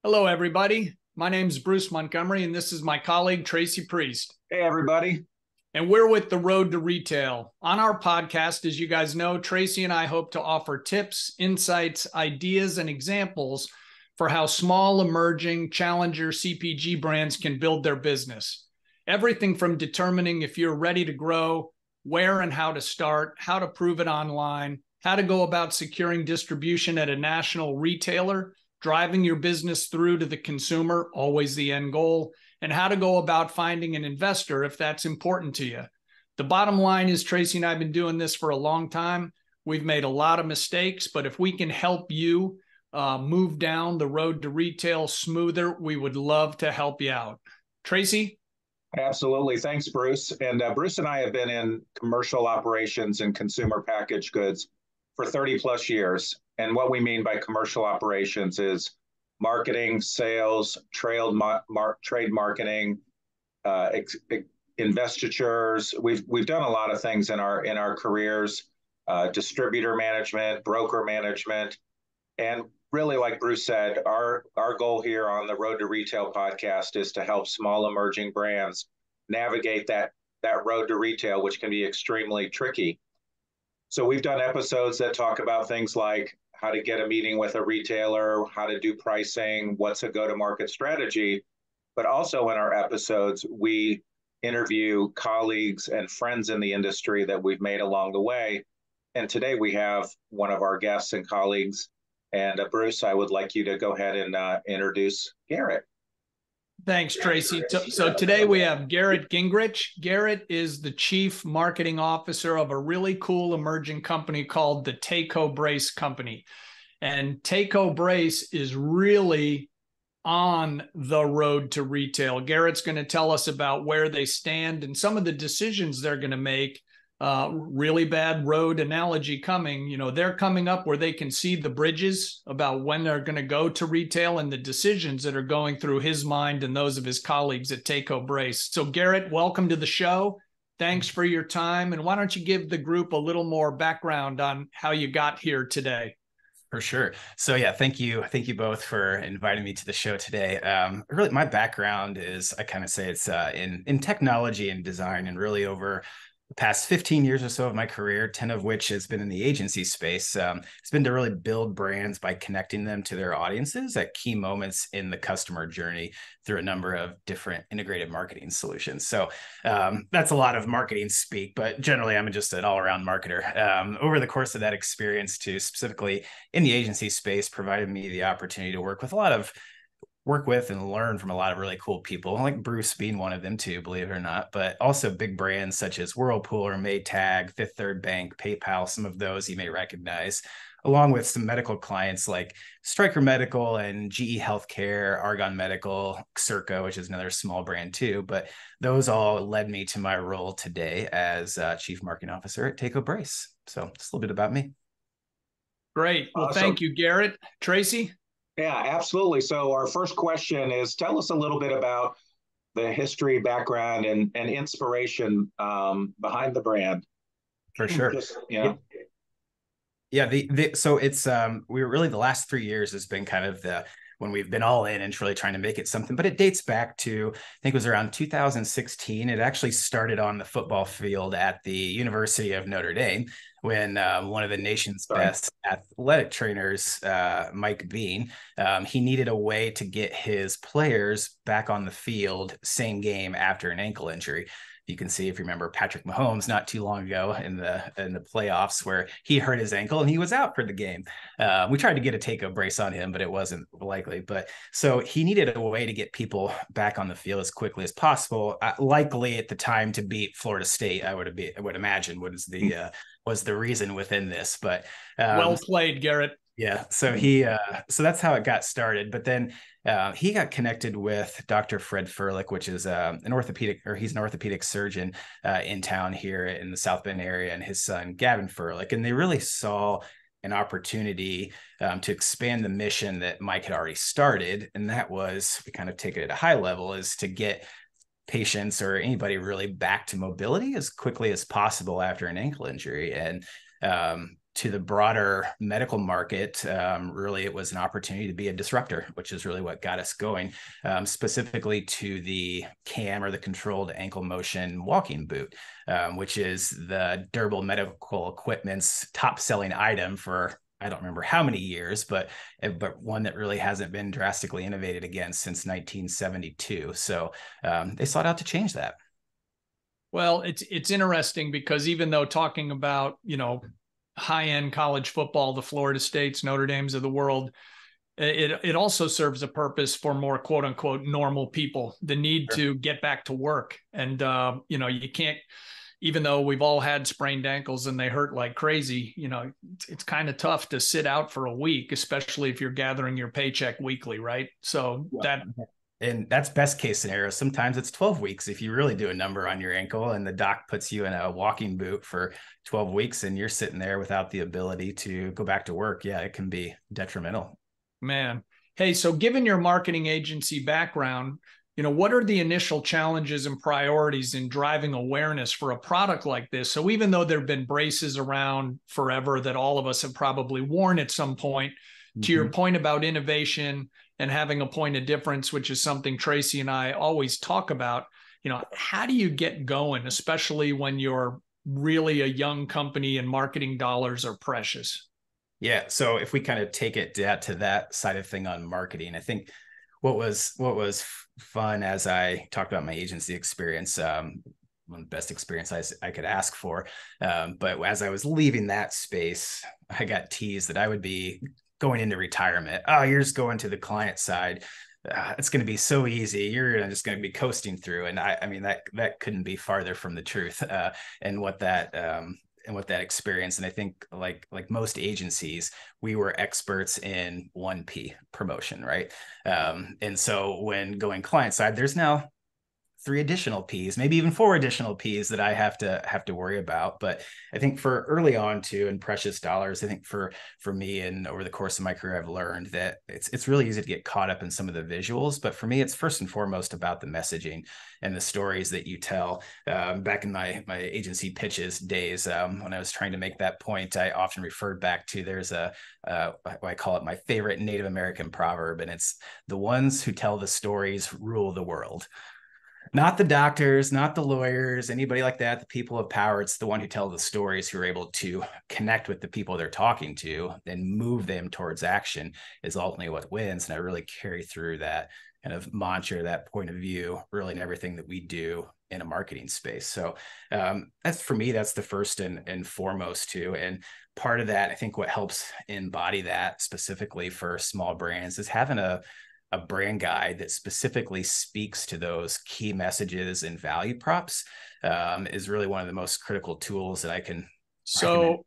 Hello, everybody. My name is Bruce Montgomery, and this is my colleague, Tracy Priest. Hey, everybody. And we're with The Road to Retail. On our podcast, as you guys know, Tracy and I hope to offer tips, insights, ideas, and examples for how small, emerging, challenger CPG brands can build their business. Everything from determining if you're ready to grow, where and how to start, how to prove it online, how to go about securing distribution at a national retailer, driving your business through to the consumer, always the end goal, and how to go about finding an investor if that's important to you. The bottom line is Tracy and I have been doing this for a long time. We've made a lot of mistakes, but if we can help you move down the road to retail smoother, we would love to help you out. Tracy? Absolutely. Thanks, Bruce. And Bruce and I have been in commercial operations and consumer packaged goods for 30 plus years. And what we mean by commercial operations is marketing, sales, trade marketing, investitures. We've done a lot of things in our careers, distributor management, broker management, and really, like Bruce said, our goal here on the Road to Retail podcast is to help small emerging brands navigate that road to retail, which can be extremely tricky. So we've done episodes that talk about things like how to get a meeting with a retailer, how to do pricing, what's a go-to-market strategy. But also in our episodes, we interview colleagues and friends in the industry that we've made along the way. And today we have one of our guests and colleagues. And Bruce, I would like you to go ahead and introduce Garrett. Thanks, Tracy. So today we have Garrett Gingerich. Garrett is the Chief Marketing Officer of a really cool emerging company called the TayCo Brace Company. And TayCo Brace is really on the road to retail. Garrett's going to tell us about where they stand and some of the decisions they're going to make. Really bad road analogy coming. You know, they're coming up where they can see the bridges about when they're going to go to retail and the decisions that are going through his mind and those of his colleagues at TayCo Brace. So Garrett, welcome to the show. Thanks for your time. And why don't you give the group a little more background on how you got here today? For sure. So yeah, thank you both for inviting me to the show today. Really, my background is, I kind of say it's in technology and design, and really over the past 15 years or so of my career, 10 of which has been in the agency space. It's been to really build brands by connecting them to their audiences at key moments in the customer journey through a number of different integrated marketing solutions. So that's a lot of marketing speak, but generally I'm just an all-around marketer. Over the course of that experience, too, specifically in the agency space, provided me the opportunity to work with and learn from a lot of really cool people, like Bruce being one of them too, believe it or not, but also big brands such as Whirlpool or Maytag, Fifth Third Bank, PayPal, some of those you may recognize, along with some medical clients like Stryker Medical and GE Healthcare, Argonne Medical, Circa, which is another small brand too. But those all led me to my role today as Chief Marketing Officer at TayCo Brace. So just a little bit about me. Great. Well, thank you, Garrett. Tracy? Yeah, absolutely. So our first question is, tell us a little bit about the history, background, and inspiration behind the brand. For sure. Yeah. So it's we were really, the last 3 years has been kind of when we've been all in and really trying to make it something, but it dates back to, I think it was around 2016. It actually started on the football field at the University of Notre Dame when one of the nation's best athletic trainers, Mike Bean, he needed a way to get his players back on the field same game after an ankle injury. You can see, if you remember, Patrick Mahomes not too long ago in the playoffs where he hurt his ankle and he was out for the game. We tried to get a TayCo Brace on him, but it wasn't likely. But so he needed a way to get people back on the field as quickly as possible. Likely at the time to beat Florida State, I would imagine was the reason within this. But well played, Garrett. Yeah, so so that's how it got started. But then he got connected with Dr. Fred Furlick, which is he's an orthopedic surgeon in town here in the South Bend area, and his son Gavin Furlick, and they really saw an opportunity to expand the mission that Mike had already started, and that was, we kind of take it at a high level, is to get patients or anybody really back to mobility as quickly as possible after an ankle injury. And to the broader medical market, really, it was an opportunity to be a disruptor, which is really what got us going, specifically to the CAM, or the controlled ankle motion walking boot, which is the durable medical equipment's top selling item for, I don't remember how many years, but one that really hasn't been drastically innovated against since 1972. So they sought out to change that. Well, it's interesting because even though talking about, high-end college football, the Florida States, Notre Dames of the world, it also serves a purpose for more quote unquote normal people, the need to get back to work. And, you can't, even though we've all had sprained ankles and they hurt like crazy, it's kind of tough to sit out for a week, especially if you're gathering your paycheck weekly. Right. So and that's best case scenario. Sometimes it's 12 weeks if you really do a number on your ankle and the doc puts you in a walking boot for 12 weeks and you're sitting there without the ability to go back to work. Yeah, it can be detrimental. Man. Hey, so given your marketing agency background, what are the initial challenges and priorities in driving awareness for a product like this? So even though there've been braces around forever that all of us have probably worn at some point, to your point about innovation and having a point of difference, which is something Tracy and I always talk about, how do you get going, especially when you're really a young company and marketing dollars are precious? Yeah. So if we kind of take it to that side of thing on marketing, I think what was fun as I talked about my agency experience, one of the best experience I could ask for. But as I was leaving that space, I got teased that I would be going into retirement. Oh, you're just going to the client side. It's going to be so easy. You're just going to be coasting through. And I mean, that couldn't be farther from the truth. And what that experience. And I think like most agencies, we were experts in 1P promotion, right? And so when going client side, there's now 3 additional P's, maybe even 4 additional P's that I have to worry about. But I think for early on too, and precious dollars, I think for me and over the course of my career, I've learned that it's really easy to get caught up in some of the visuals. But for me, it's first and foremost about the messaging and the stories that you tell. Back in my agency pitches days, when I was trying to make that point, I often referred back to there's I call it my favorite Native American proverb, and it's the ones who tell the stories rule the world. Not the doctors, not the lawyers, anybody like that, the people of power. It's the one who tell the stories, who are able to connect with the people they're talking to and move them towards action, is ultimately what wins. And I really carry through that kind of mantra, that point of view, really in everything that we do in a marketing space. So that's, for me, that's the first and foremost too. And part of that, I think what helps embody that specifically for small brands is having a brand guide that specifically speaks to those key messages and value props, is really one of the most critical tools that I can recommend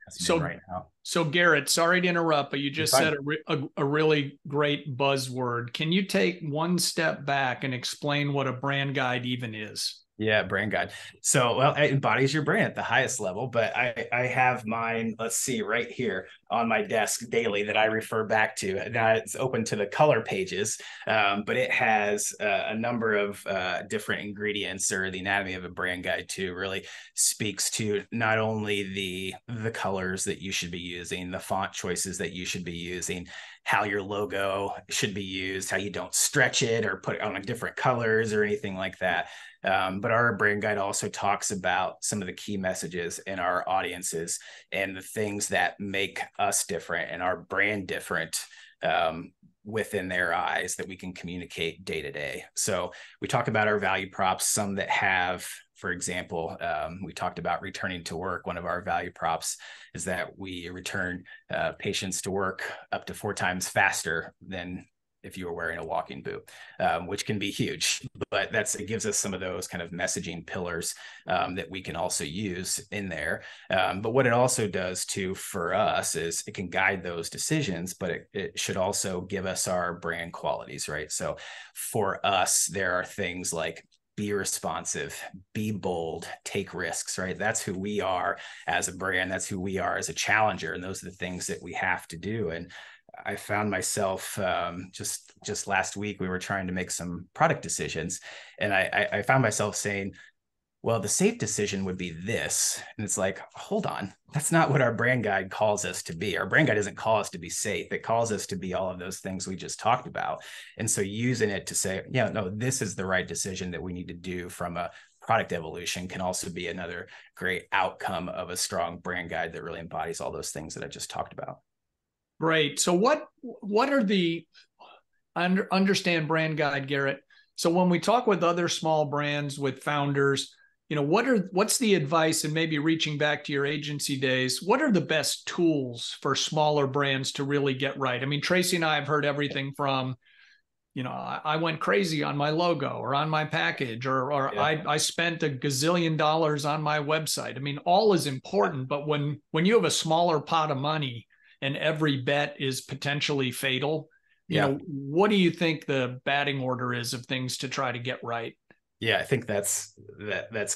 right now. So Garrett, sorry to interrupt, but you just said a really great buzzword. Can you take one step back and explain what a brand guide even is? Yeah, brand guide. So, well, it embodies your brand at the highest level, but I have mine, let's see, right here on my desk daily that I refer back to. Now it's open to the color pages, but it has a number of different ingredients, or the anatomy of a brand guide too, really speaks to not only the colors that you should be using, the font choices that you should be using, how your logo should be used, how you don't stretch it or put it on different colors or anything like that. But our brand guide also talks about some of the key messages in our audiences and the things that make us different and our brand different within their eyes that we can communicate day to day. So we talk about our value props, some that have, for example, we talked about returning to work. One of our value props is that we return patients to work up to 4 times faster than if you were wearing a walking boot, which can be huge, but it gives us some of those kind of messaging pillars that we can also use in there. But what it also does too for us is it can guide those decisions, but it should also give us our brand qualities, right? So for us, there are things like be responsive, be bold, take risks, right? That's who we are as a brand. That's who we are as a challenger. And those are the things that we have to do. And I found myself just last week, we were trying to make some product decisions, and I found myself saying, well, the safe decision would be this. And it's like, hold on, that's not what our brand guide calls us to be. Our brand guide doesn't call us to be safe. It calls us to be all of those things we just talked about. And so using it to say, yeah, no, this is the right decision that we need to do from a product evolution can also be another great outcome of a strong brand guide that really embodies all those things that I just talked about. Great. So what are the understand brand guide, Garrett? So when we talk with other small brands, with founders, what's the advice, and maybe reaching back to your agency days, what are the best tools for smaller brands to really get right? I mean, Tracy and I have heard everything from, I went crazy on my logo or on my package, or yeah. I spent $1 gazillion on my website. I mean, all is important, but when you have a smaller pot of money and every bet is potentially fatal, what do you think the batting order is of things to try to get right? Yeah, I think that's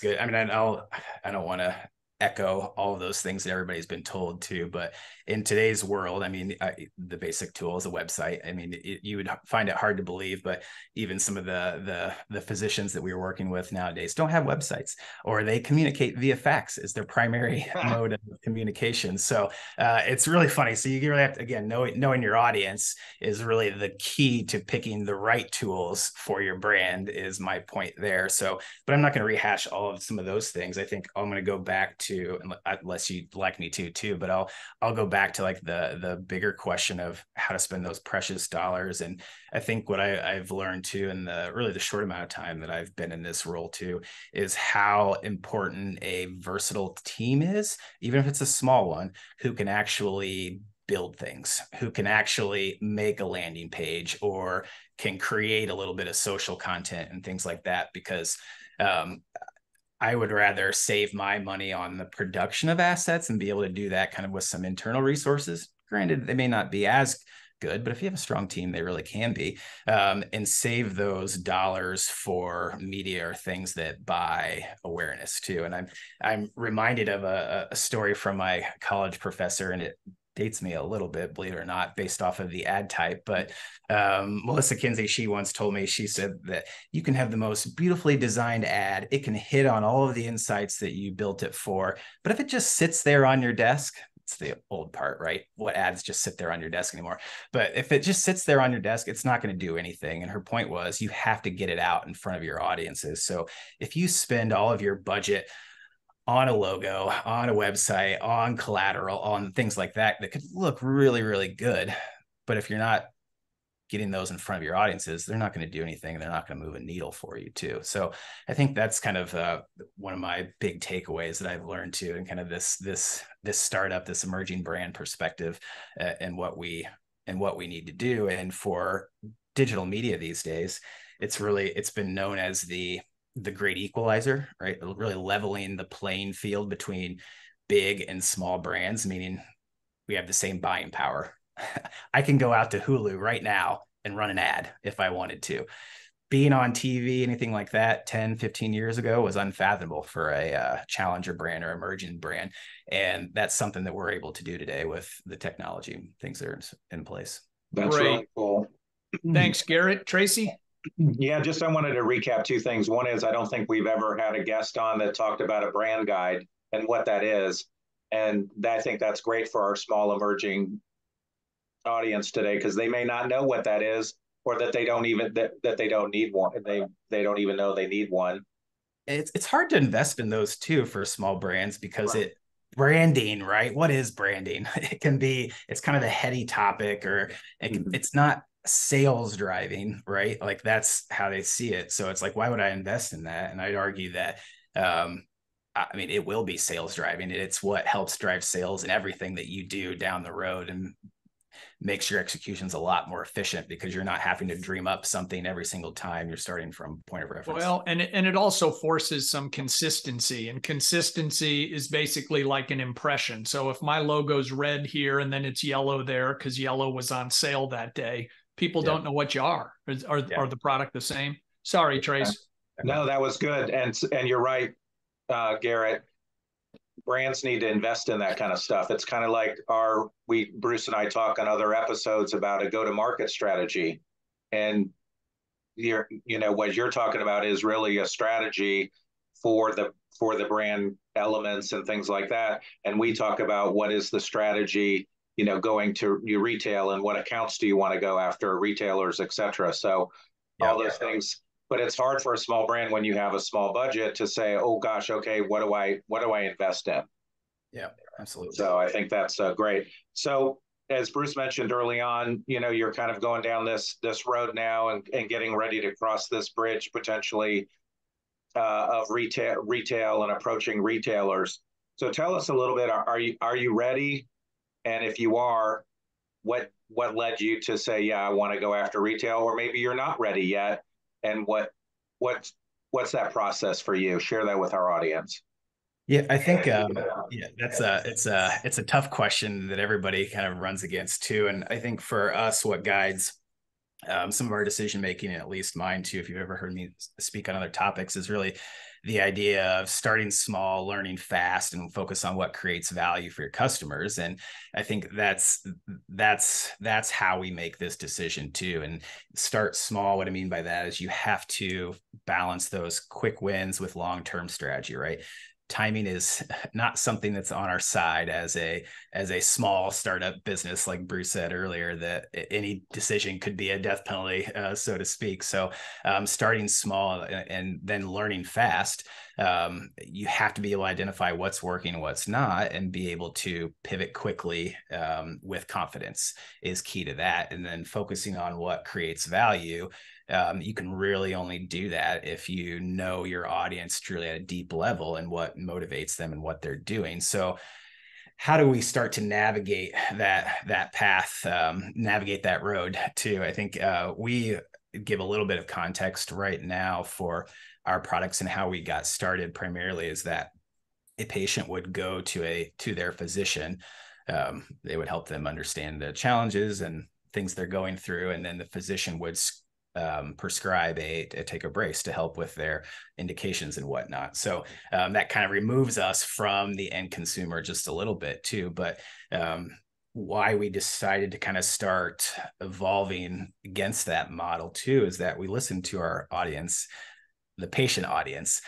good. I mean, I don't want to echo all of those things that everybody's been told to, but in today's world, I mean, the basic tool is a website. I mean, you would find it hard to believe, but even some of the physicians that we were working with nowadays don't have websites, or they communicate via fax as their primary mode of communication. So it's really funny. So you really have to, again, knowing your audience is really the key to picking the right tools for your brand, is my point there. So, but I'm not going to rehash all of some of those things. I think I'm going to go back to, unless you'd like me to too, but I'll go back to like the bigger question of how to spend those precious dollars. And I think what I've learned too, in the short amount of time that I've been in this role too, is how important a versatile team is, even if it's a small one, who can actually build things, who can actually make a landing page or can create a little bit of social content and things like that. Because I would rather save my money on the production of assets and be able to do that kind of with some internal resources. Granted, they may not be as good, but if you have a strong team, they really can be, and save those dollars for media or things that buy awareness too. And I'm reminded of a story from my college professor, and it dates me a little bit, believe it or not, based off of the ad type. But Melissa Kinsey, she once told me, she said that you can have the most beautifully designed ad. It can hit on all of the insights that you built it for. But if it just sits there on your desk, it's the old part, right? What ads just sit there on your desk anymore? But if it just sits there on your desk, it's not going to do anything. And her point was, you have to get it out in front of your audiences. So if you spend all of your budget on a logo, on a website, on collateral, on things like that, that could look really, really good, but if you're not getting those in front of your audiences, they're not going to do anything. They're not going to move a needle for you too. So I think that's kind of one of my big takeaways that I've learned too, and kind of this startup, this emerging brand perspective, and what we need to do. And for digital media these days, it's been known as the great equalizer, right? Really leveling the playing field between big and small brands, meaning we have the same buying power. I can go out to Hulu right now and run an ad if I wanted to. Being on TV, anything like that 10, 15 years ago was unfathomable for a challenger brand or emerging brand. And that's something that we're able to do today with the technology and things that are in place. That's Great. really cool. Thanks, Garrett. Tracy? Yeah, I wanted to recap two things. One is, I don't think we've ever had a guest on that talked about a brand guide and what that is. And I think that's great for our small emerging audience today, because they may not know what that is, or that they don't even that they don't need one. They don't even know they need one. It's hard to invest in those too for small brands, because branding, right? What is branding? It's kind of a heady topic, or it's not sales driving, right? Like that's how they see it. So it's like, why would I invest in that? And I'd argue that, I mean, it will be sales driving. It's what helps drive sales in everything that you do down the road, and makes your executions a lot more efficient, because you're not having to dream up something every single time. You're starting from point of reference. Well, and it also forces some consistency, and consistency is basically like an impression. So if my logo's red here and then it's yellow there because yellow was on sale that day, people don't know what you are. Are the product the same? Sorry, Trace. No, that was good. And you're right, Garrett. Brands need to invest in that kind of stuff. It's kind of like Bruce and I talk on other episodes about a go-to-market strategy. And what you're talking about is really a strategy for the brand elements and things like that. And we talk about what is the strategy, going to your retail and what accounts do you want to go after, retailers, et cetera. So all those things. But it's hard for a small brand when you have a small budget to say, oh gosh, okay, what do I invest in? Yeah, absolutely. So I think that's great. So as Bruce mentioned early on, you're kind of going down this road now and getting ready to cross this bridge potentially of retail and approaching retailers. So tell us a little bit. Are you ready? And if you are, what led you to say, yeah, I want to go after retail, or maybe you're not ready yet? And what's that process for you? Share that with our audience. Yeah, I think it's a tough question that everybody kind of runs against too. And I think for us, what guides some of our decision making, and at least mine too, if you've ever heard me speak on other topics, is really the idea of starting small, learning fast, and focus on what creates value for your customers. And I think that's how we make this decision too. And start small. What I mean by that is you have to balance those quick wins with long-term strategy, right? Timing is not something that's on our side as a small startup business, like Bruce said earlier, that any decision could be a death penalty, so to speak. So starting small and then learning fast, you have to be able to identify what's working and what's not, and be able to pivot quickly with confidence is key to that. And then focusing on what creates value. You can really only do that if you know your audience truly at a deep level and what motivates them and what they're doing. So how do we start to navigate that path, navigate that road too? I think we give a little bit of context right now for our products and how we got started. Primarily is that a patient would go to their physician. They would help them understand the challenges and things they're going through, and then the physician would prescribe a TayCo Brace to help with their indications and whatnot. So that kind of removes us from the end consumer just a little bit too. But why we decided to kind of start evolving against that model too is that we listened to our audience, the patient audience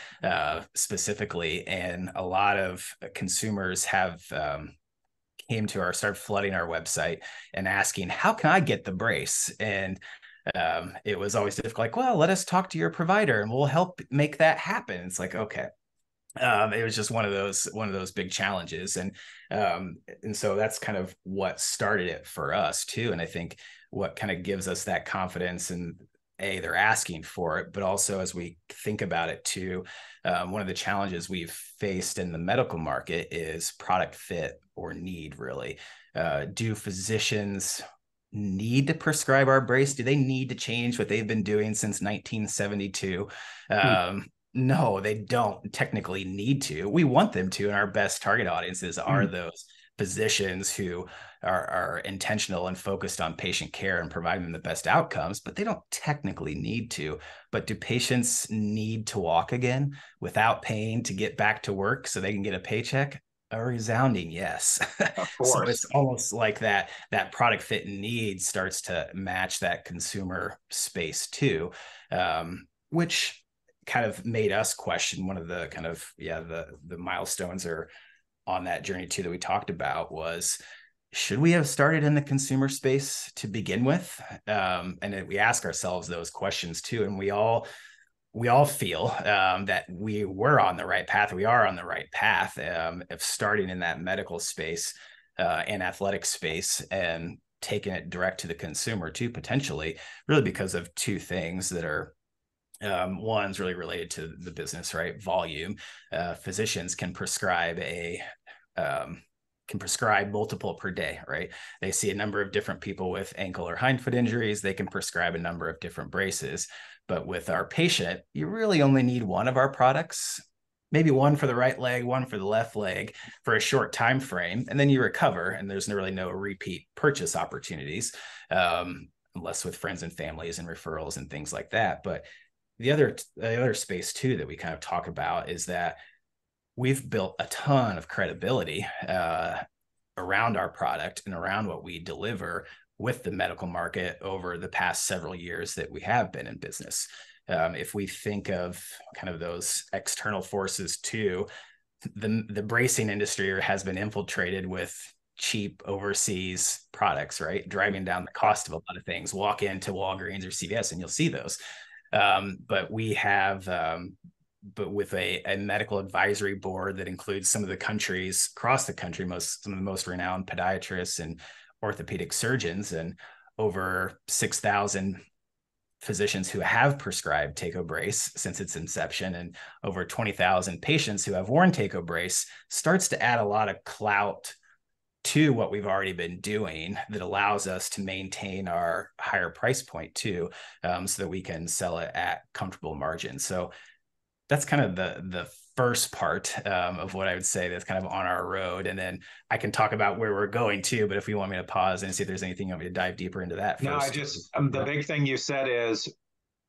specifically, and a lot of consumers have started flooding our website and asking, how can I get the brace? And it was always difficult, like, well, let us talk to your provider and we'll help make that happen. It's like, okay. It was just one of those big challenges. And so that's kind of what started it for us too. And I think what kind of gives us that confidence, and they're asking for it, but also as we think about it too, one of the challenges we've faced in the medical market is product fit or need, really. Do physicians need to prescribe our brace? Do they need to change what they've been doing since 1972? No, they don't technically need to. We want them to, and our best target audiences are those physicians who are intentional and focused on patient care and providing them the best outcomes, but they don't technically need to. But do patients need to walk again without pain to get back to work so they can get a paycheck? A resounding yes. Of course. So it's almost like that product fit and need starts to match that consumer space too, which kind of made us question one of the kind of, the milestones or on that journey too that we talked about was, should we have started in the consumer space to begin with? And we ask ourselves those questions too. And we all feel that we were on the right path. We are on the right path of starting in that medical space and athletic space and taking it direct to the consumer too, potentially, really because of two things that are one's really related to the business, right? Volume. Physicians can prescribe multiple per day, right? They see a number of different people with ankle or hindfoot injuries. They can prescribe a number of different braces. But with our patient, you really only need one of our products, maybe one for the right leg, one for the left leg for a short time frame, and then you recover. And there's really no repeat purchase opportunities, unless with friends and families and referrals and things like that. But the other space too that we kind of talk about is that we've built a ton of credibility around our product and around what we deliver with the medical market over the past several years that we have been in business. if we think of kind of those external forces too, the bracing industry has been infiltrated with cheap overseas products, right? Driving down the cost of a lot of things. Walk into Walgreens or CVS and you'll see those. But we have, but with a medical advisory board that includes some of the countries across the country, some of the most renowned podiatrists and orthopedic surgeons, and over 6,000 physicians who have prescribed TayCo Brace since its inception, and over 20,000 patients who have worn TayCo Brace, starts to add a lot of clout to what we've already been doing that allows us to maintain our higher price point too, so that we can sell it at comfortable margins. So that's kind of the first part of what I would say that's kind of on our road. And then I can talk about where we're going to, but if you want me to pause and see if there's anything you want me to dive deeper into that No, first. I just, the big thing you said is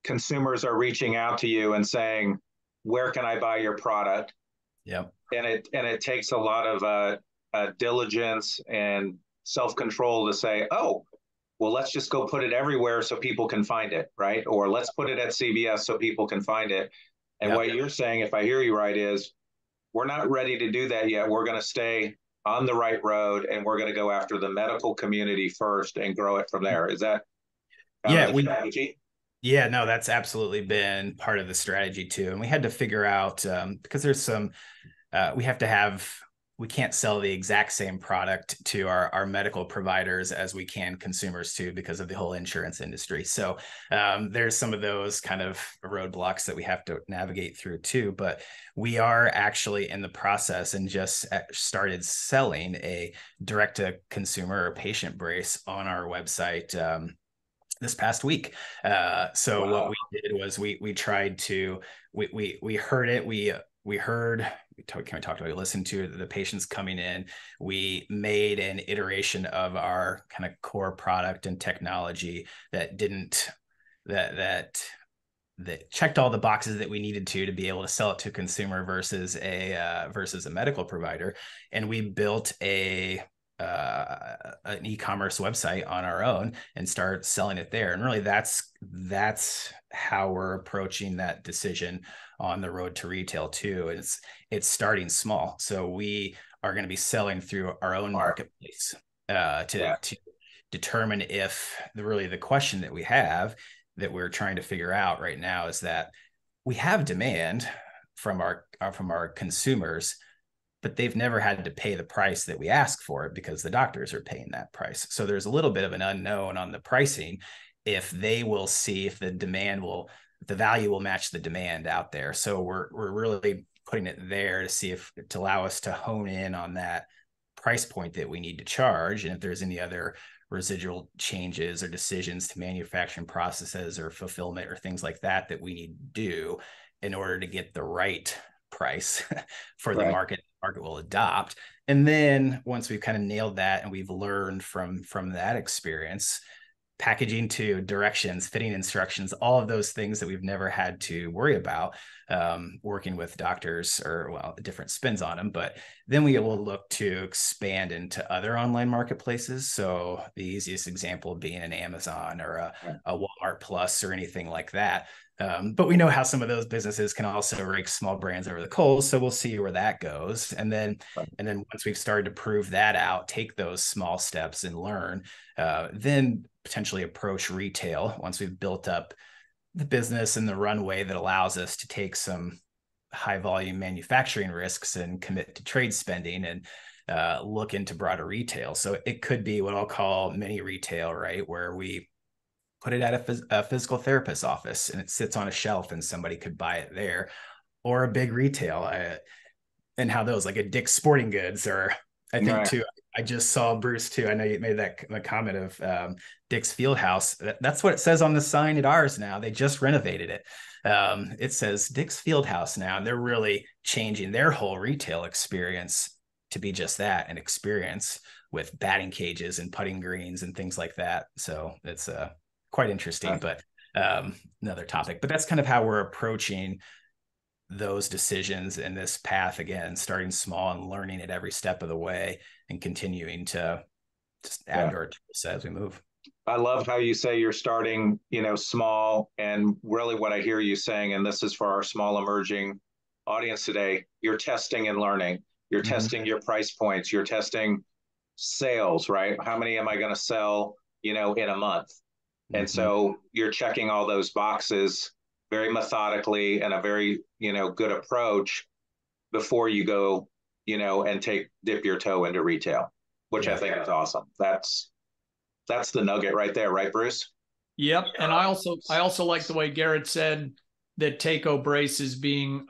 consumers are reaching out to you and saying, where can I buy your product? Yep. And it takes a lot of diligence and self-control to say, oh, well, let's just go put it everywhere so people can find it, right? Or let's put it at CVS so people can find it. And Yep. what you're saying, if I hear you right, is we're not ready to do that yet. We're going to stay on the right road, and we're going to go after the medical community first and grow it from there. Is that the strategy? Yeah, no, that's absolutely been part of the strategy too. And we had to figure out, because there's some, we can't sell the exact same product to our medical providers as we can consumers too, because of the whole insurance industry. So there's some of those kind of roadblocks that we have to navigate through too. But we are actually in the process and just started selling a direct to consumer or patient brace on our website this past week. So what we did was we tried to, we heard it. We listened to the patients coming in. We made an iteration of our kind of core product and technology that checked all the boxes that we needed to be able to sell it to a consumer versus a medical provider. And we built an e-commerce website on our own and start selling it there. And really that's how we're approaching that decision on the road to retail too. It's starting small. So we are going to be selling through our own marketplace to determine if the question that we have that we're trying to figure out right now is that we have demand from our consumers, but they've never had to pay the price that we ask for it because the doctors are paying that price. So there's a little bit of an unknown on the pricing, if they will see if the value will match the demand out there. So we're really putting it there to see to allow us to hone in on that price point that we need to charge. And if there's any other residual changes or decisions to manufacturing processes or fulfillment or things like that we need to do in order to get the right price for the market will adopt. And then once we've kind of nailed that and we've learned from that experience, packaging to directions, fitting instructions, all of those things that we've never had to worry about working with doctors, or different spins on them. But then we will look to expand into other online marketplaces. So the easiest example being an Amazon or a Walmart Plus or anything like that. But we know how some of those businesses can also rake small brands over the coals. So we'll see where that goes. And then once we've started to prove that out, take those small steps and learn, then potentially approach retail once we've built up the business and the runway that allows us to take some high volume manufacturing risks and commit to trade spending and look into broader retail. So it could be what I'll call mini retail, right? Where we put it at a physical therapist's office and it sits on a shelf and somebody could buy it there, or a big retail and how those, like a Dick's Sporting Goods, or I think too, I just saw Bruce too. I know you made that comment of Dick's Fieldhouse. That's what it says on the sign at ours now. They just renovated it. It says Dick's Fieldhouse now, and they're really changing their whole retail experience to be just that, an experience with batting cages and putting greens and things like that. So it's quite interesting, but another topic. But that's kind of how we're approaching those decisions in this path, again, starting small and learning at every step of the way and continuing to just add to our tools as we move. I love how you say you're starting, small. And really what I hear you saying, and this is for our small emerging audience today, you're testing and learning. You're testing your price points. You're testing sales, right? How many am I going to sell, in a month? And so you're checking all those boxes very methodically and a very, good approach before you go, and dip your toe into retail, which I think is awesome. That's the nugget right there, right, Bruce? Yep. And I also like the way Garrett said that TayCo Brace is being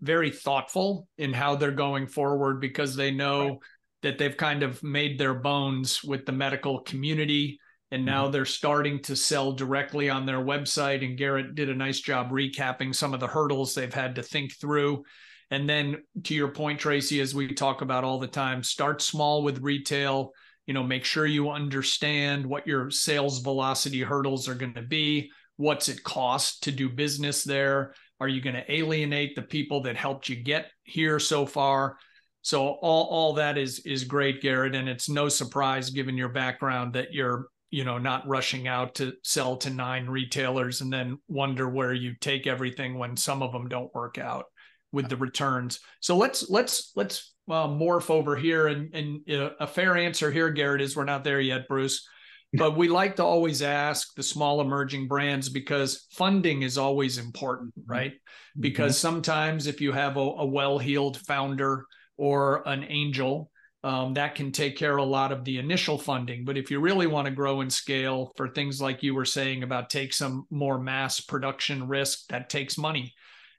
very thoughtful in how they're going forward, because they know that they've kind of made their bones with the medical community, and now they're starting to sell directly on their website. And Garrett did a nice job recapping some of the hurdles they've had to think through. And then to your point, Tracy, as we talk about all the time, start small with retail. Make sure you understand what your sales velocity hurdles are going to be. What's it cost to do business there? Are you going to alienate the people that helped you get here so far? So all that is great, Garrett. And it's no surprise, given your background, that you're, not rushing out to sell to 9 retailers and then wonder where you take everything when some of them don't work out with the returns. So let's morph over here, and a fair answer here, Garrett, is we're not there yet, Bruce. But we like to always ask the small emerging brands, because funding is always important, right? Because sometimes if you have a well-heeled founder or an angel, that can take care of a lot of the initial funding. But if you really want to grow and scale for things like you were saying about take some more mass production risk, that takes money.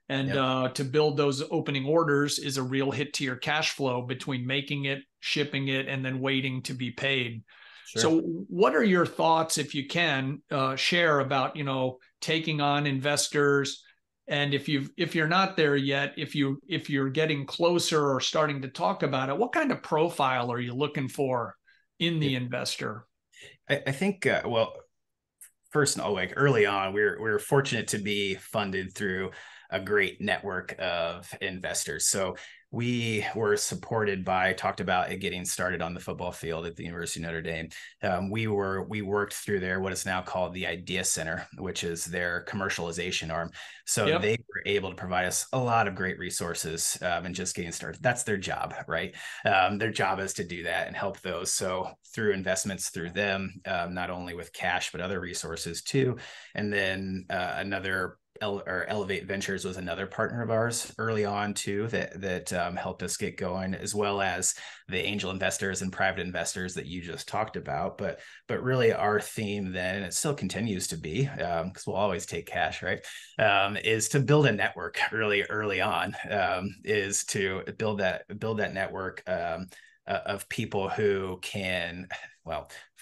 And to build those opening orders is a real hit to your cash flow between making it, shipping it, and then waiting to be paid. Sure. So what are your thoughts, if you can share, about, taking on investors? And if you're not there yet, if you're getting closer or starting to talk about it, what kind of profile are you looking for in the investor? I think, first, like early on, we're fortunate to be funded through a great network of investors. So we were supported by, talked about it getting started on the football field at the University of Notre Dame. We worked through their, what is now called the Idea Center, which is their commercialization arm. So they were able to provide us a lot of great resources and just getting started. That's their job, right? Their job is to do that and help those. So through investments through them, not only with cash, but other resources too. And then Elevate Ventures was another partner of ours early on too, that helped us get going, as well as the angel investors and private investors that you just talked about. But really our theme then, and it still continues to be, because we'll always take cash, right? Is to build a network really early on, is to build that network of people who can,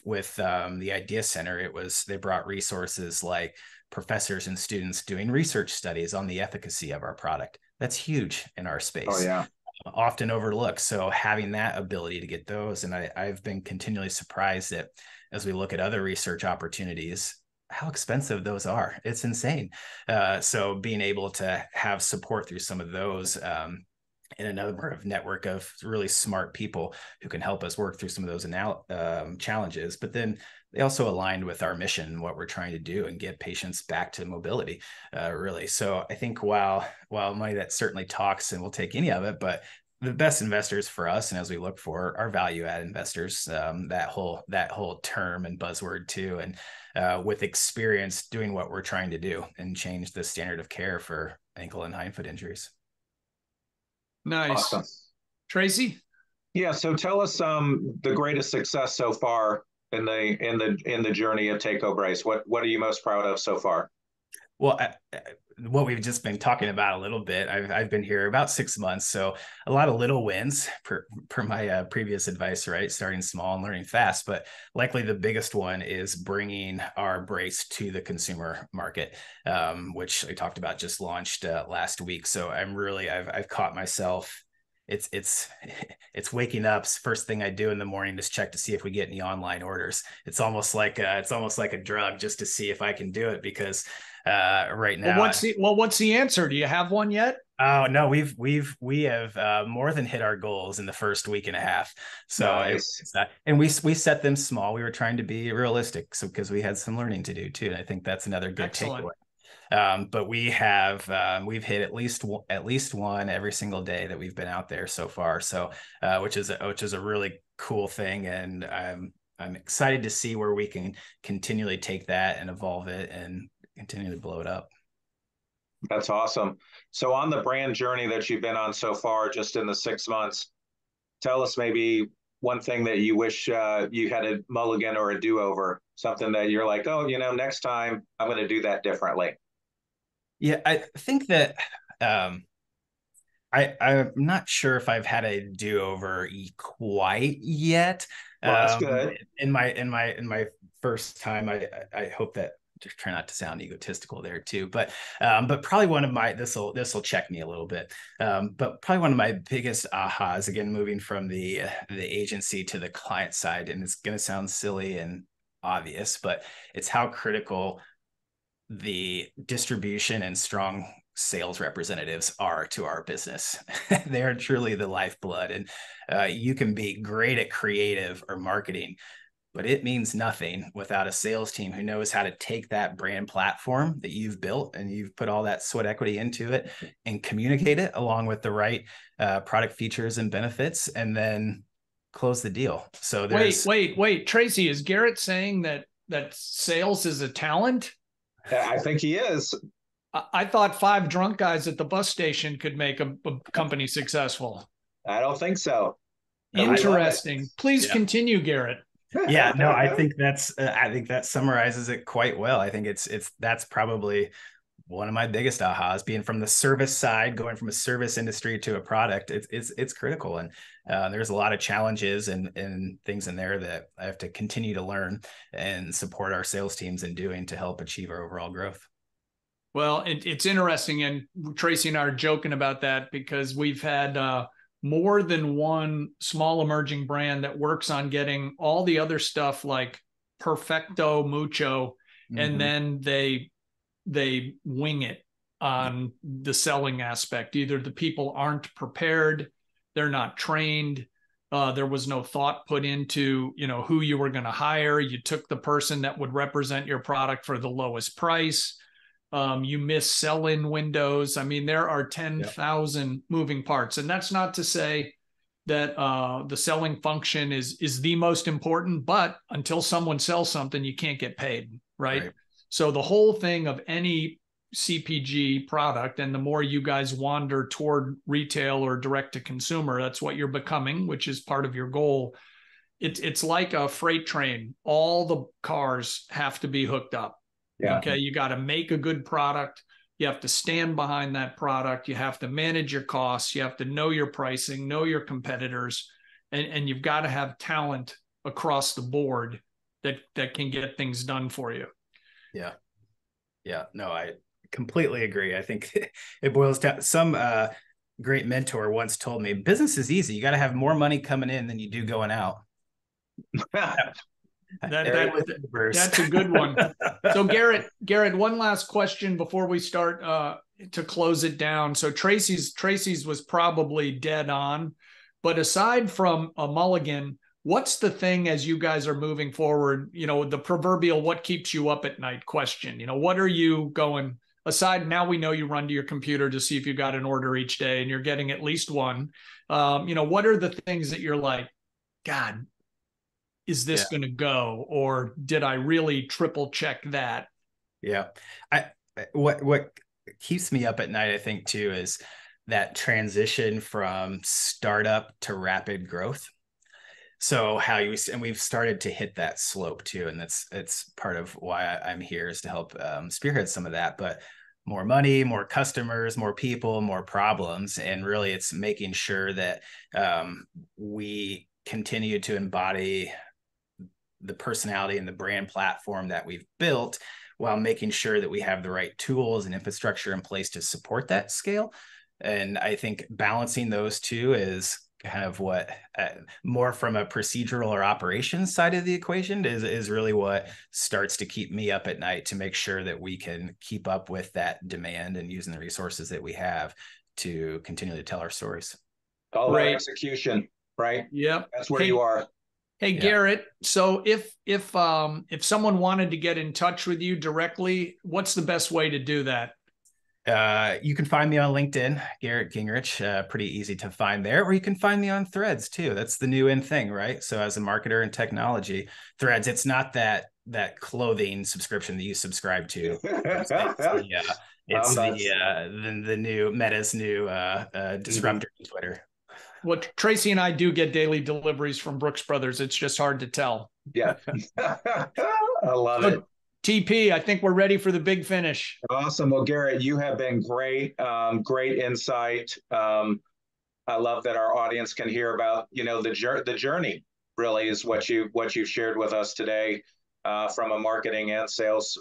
with the Idea Center, they brought resources like professors and students doing research studies on the efficacy of our product. That's huge in our space. Oh, yeah. Often overlooked. So having that ability to get those, and I've been continually surprised that as we look at other research opportunities, how expensive those are. It's insane. So being able to have support through some of those, and another network of really smart people who can help us work through some of those challenges. But then they also aligned with our mission, what we're trying to do, and get patients back to mobility, really. So I think while money, that certainly talks, and we'll take any of it, but the best investors for us, and as we look for, are value add investors, that whole term and buzzword too, and with experience doing what we're trying to do and change the standard of care for ankle and hindfoot injuries. Nice. Awesome. Tracy? Yeah. So tell us the greatest success so far in the journey of TayCo Brace. What are you most proud of so far? Well, what we've just been talking about a little bit, I've been here about 6 months, so a lot of little wins per my previous advice, right? Starting small and learning fast, but likely the biggest one is bringing our brace to the consumer market, which I talked about, just launched last week. So I've caught myself. It's waking up. First thing I do in the morning is check to see if we get any online orders. It's almost like a drug, just to see if I can do it, because right now. What's the answer? Do you have one yet? Oh no, we have more than hit our goals in the first week and a half. So Nice. it's not, and we set them small. We were trying to be realistic, so because we had some learning to do too. And I think that's another good Excellent. takeaway. But we've hit at least one every single day that we've been out there so far. So which is a really cool thing, and I'm excited to see where we can continually take that and evolve it and continue to blow it up. That's awesome. So on the brand journey that you've been on so far, just in the 6 months, tell us maybe one thing that you wish you had a mulligan or a do-over, something that you're like, oh, next time I'm going to do that differently. Yeah, I think that I'm not sure if I've had a do-over quite yet. Well, that's good. In my first time, I hope that, just try not to sound egotistical there too, but probably one of my, this will check me a little bit, but probably one of my biggest ahas, again, moving from the agency to the client side, and it's going to sound silly and obvious, but it's how critical the distribution and strong sales representatives are to our business. They are truly the lifeblood. And you can be great at creative or marketing, but it means nothing without a sales team who knows how to take that brand platform that you've built and you've put all that sweat equity into it and communicate it along with the right product features and benefits, and then close the deal. So there's wait, Tracy, is Garrett saying that sales is a talent? I think he is. I thought 5 drunk guys at the bus station could make a company successful. I don't think so. Interesting. Please continue, Garrett. Yeah, no, I think that summarizes it quite well. I think that's probably one of my biggest ahas, being from the service side, going from a service industry to a product. It's critical, and there's a lot of challenges and things in there that I have to continue to learn and support our sales teams in doing to help achieve our overall growth. Well, it's interesting, and Tracy and I are joking about that because we've had more than one small emerging brand that works on getting all the other stuff like perfecto mucho, and then they wing it on the selling aspect. Either the people aren't prepared, they're not trained, there was no thought put into who you were going to hire. You took the person that would represent your product for the lowest price. You miss sell-in windows. I mean, there are 10,000 moving parts, and that's not to say that the selling function is the most important, but until someone sells something, you can't get paid, right? So the whole thing of any CPG product, and the more you guys wander toward retail or direct to consumer, that's what you're becoming, which is part of your goal. It's like a freight train. All the cars have to be hooked up. Yeah. Okay. You got to make a good product. You have to stand behind that product. You have to manage your costs. You have to know your pricing, know your competitors, and you've got to have talent across the board that can get things done for you. Yeah. Yeah. No, I completely agree. I think it boils down. Some great mentor once told me, business is easy. You got to have more money coming in than you do going out. That's a good one. So Garrett, one last question before we start to close it down. So Tracy's was probably dead on, but aside from a mulligan, what's the thing as you guys are moving forward, the proverbial what keeps you up at night question? What are you going aside? Now we know you run to your computer to see if you got an order each day and you're getting at least one. What are the things that you're like, God, is this going to go, or did I really triple check that? Yeah. What keeps me up at night, I think too, is that transition from startup to rapid growth. So we've started to hit that slope too. And it's part of why I'm here, is to help spearhead some of that, but more money, more customers, more people, more problems. And really it's making sure that we continue to embody the personality and the brand platform that we've built, while making sure that we have the right tools and infrastructure in place to support that scale. And I think balancing those two is kind of what more from a procedural or operations side of the equation is really what starts to keep me up at night, to make sure that we can keep up with that demand and using the resources that we have to continually tell our stories. All about execution, right? Yep. That's where you are. Hey, Garrett. So if someone wanted to get in touch with you directly, what's the best way to do that? You can find me on LinkedIn, Garrett Gingerich, pretty easy to find there, or you can find me on Threads too. That's the new in thing, right? So as a marketer in technology, Threads, it's not that clothing subscription that you subscribe to. It's the new Meta's new disruptor in Twitter. Well, Tracy and I do get daily deliveries from Brooks Brothers. It's just hard to tell. Yeah. I love it. TP, I think we're ready for the big finish. Awesome. Well, Garrett, you have been great. Great insight. I love that our audience can hear about, the journey really is what you've shared with us today from a marketing and sales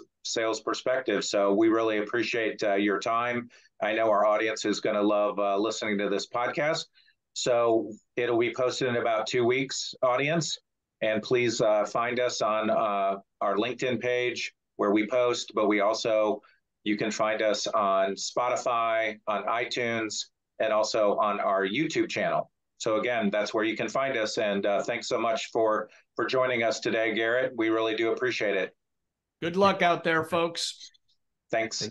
perspective. So we really appreciate your time. I know our audience is going to love listening to this podcast. So it'll be posted in about 2 weeks, audience. And please find us on our LinkedIn page where we post, but you can find us on Spotify, on iTunes, and also on our YouTube channel. So again, that's where you can find us. And thanks so much for joining us today, Garrett. We really do appreciate it. Good luck out there, folks. Thanks.